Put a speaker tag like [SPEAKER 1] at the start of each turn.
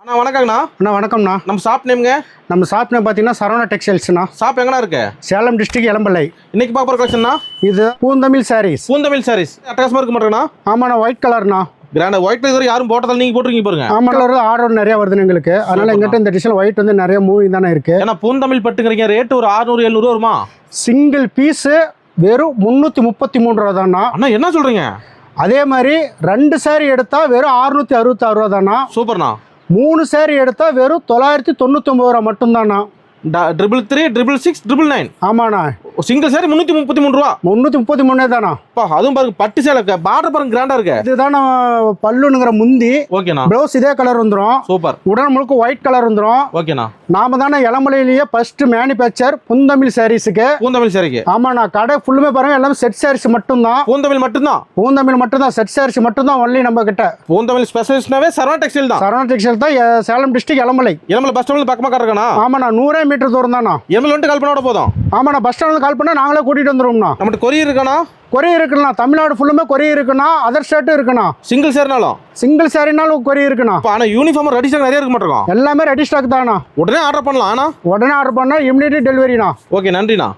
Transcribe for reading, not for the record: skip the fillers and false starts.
[SPEAKER 1] அண்ணா வணக்கங்கண்ணா.
[SPEAKER 2] அண்ணா வணக்கம்ண்ணா.
[SPEAKER 1] நம்ம ஷாப் நேம்ங்க?
[SPEAKER 2] நம்ம ஷாப் நேம் பார்த்தீங்கன்னா சரவணா டெக்ஸ்டைல்ஸ்ண்ணா.
[SPEAKER 1] ஷாப் எங்கண்ணா இருக்கு?
[SPEAKER 2] சேலம் டிஸ்ட்ரிக்ட் எலம்பலை.
[SPEAKER 1] இன்னைக்கு பார்க்குற கலெக்ஷன்னா
[SPEAKER 2] இது பூந்தமிழ் சாரீஸ்.
[SPEAKER 1] பூந்தமிழ் சாரீஸ் அட்டகாசமாக இருக்க மாட்டேங்கண்ணா.
[SPEAKER 2] ஆமாண்ணா, ஒயிட் கலர்ண்ணா.
[SPEAKER 1] கிராண்ட் ஒயிட் இதுவரை யாரும் போட்டதால் நீங்கள் போட்டுருக்கீங்க பாருங்க.
[SPEAKER 2] ஆமாம், ஆர்டர் நிறைய வருது எங்களுக்கு. அதனால எங்கிட்ட இந்த டிஷன் ஒயிட் வந்து நிறைய மூவிங் தானே இருக்கு.
[SPEAKER 1] ஏன்னா பூந்தமிழ் பட்டுங்கிறீங்க, ரேட்டு ஒரு 600-700 வருமா?
[SPEAKER 2] சிங்கிள் பீஸு வெறும் 333 ரூபா தானா.
[SPEAKER 1] அண்ணா என்ன சொல்றீங்க?
[SPEAKER 2] அதே மாதிரி 2 சாரி எடுத்தா வெறும் 666 ரூபா தானா.
[SPEAKER 1] சூப்பர்ண்ணா.
[SPEAKER 2] 3 சாரி எடுத்தா வெறும் 999 ரூபா மட்டும்தானா.
[SPEAKER 1] 333 699.
[SPEAKER 2] ஆமாண்ணா,
[SPEAKER 1] சிங்கிள் சாரி 333 ரூபா.
[SPEAKER 2] 333 தானா.
[SPEAKER 1] அதுவும் பாருங்க, பட்டு சேலை பார்டர் பாருங்க, கிராண்டா இருக்கு.
[SPEAKER 2] இதுதான பல்லுங்கிற முந்தி.
[SPEAKER 1] ஓகேண்ணா.
[SPEAKER 2] ப்ளவுஸ் இதே கலர் வந்துடும்.
[SPEAKER 1] சூப்பர்.
[SPEAKER 2] உடல் முழுக்க ஒயிட் கலர் வந்துடும்.
[SPEAKER 1] ஓகேண்ணா.
[SPEAKER 2] நாம தானே இளமலையிலேயே ஃபர்ஸ்ட் மேனுஃபேக்சர் பூந்தமிழ் சாரீஸுக்கு.
[SPEAKER 1] பூந்தமிழ் சாரிக்கு
[SPEAKER 2] ஆமாண்ணா, கடை ஃபுல்லுமே பாருங்க எல்லாமே செட் சாரீஸ் மட்டும்தான்.
[SPEAKER 1] பூந்தமிழ் மட்டும்தான்.
[SPEAKER 2] பூந்தமிழ் மட்டும்தான், செட் சாரீஸ் மட்டும்தான் ஒன்லி நம்ம கிட்ட.
[SPEAKER 1] பூந்தமிழ் ஸ்பெஷலிஸ்ட்னாவே சரவணா டெக்ஸ்டைல் தான்.
[SPEAKER 2] சரவணா டெக்ஸ்டைல் தான், சேலம் டிஸ்ட்ரிக்ட் எலமலை.
[SPEAKER 1] எலமலை பஸ் ஸ்டாண்ட் பக்கமா இருக்கா?
[SPEAKER 2] ஆமாண்ணா, 100 மீட்டர் தூரம் தானா.
[SPEAKER 1] எம்எல் வந்துட்டு கால் பண்ண போதும்.
[SPEAKER 2] ஆமாண்ணா, பஸ் ஸ்டாண்ட் கால் பண்ணா நாங்களே கூட்டிட்டு வந்துருவோம்ண்ணா.
[SPEAKER 1] நம்மகிட்ட கொரியர் இருக்காண்ணா?
[SPEAKER 2] கொரியர் இருக்குண்ணா, தமிழ்நாடு ஃபுல்லுமே கொரியர் இருக்குண்ணா. அதர் ஸ்டேட்டும் இருக்குண்ணா.
[SPEAKER 1] சிங்கிள் சாரினாலும்
[SPEAKER 2] சிங்கிள் சாரினாலும் கொரியர் இருக்குண்ணா.
[SPEAKER 1] ஆனால் யூனிஃபார்ம் ரெடி ஸ்டாக் நிறைய இருக்க மாட்டோம்.
[SPEAKER 2] எல்லாமே ரெடி ஸ்டாக் தானா.
[SPEAKER 1] உடனே ஆர்டர் பண்ணலாம். ஆனால்
[SPEAKER 2] உடனே ஆர்டர் பண்ணா இமிடியேட் டெலிவரிண்ணா.
[SPEAKER 1] ஓகே, நன்றிண்ணா.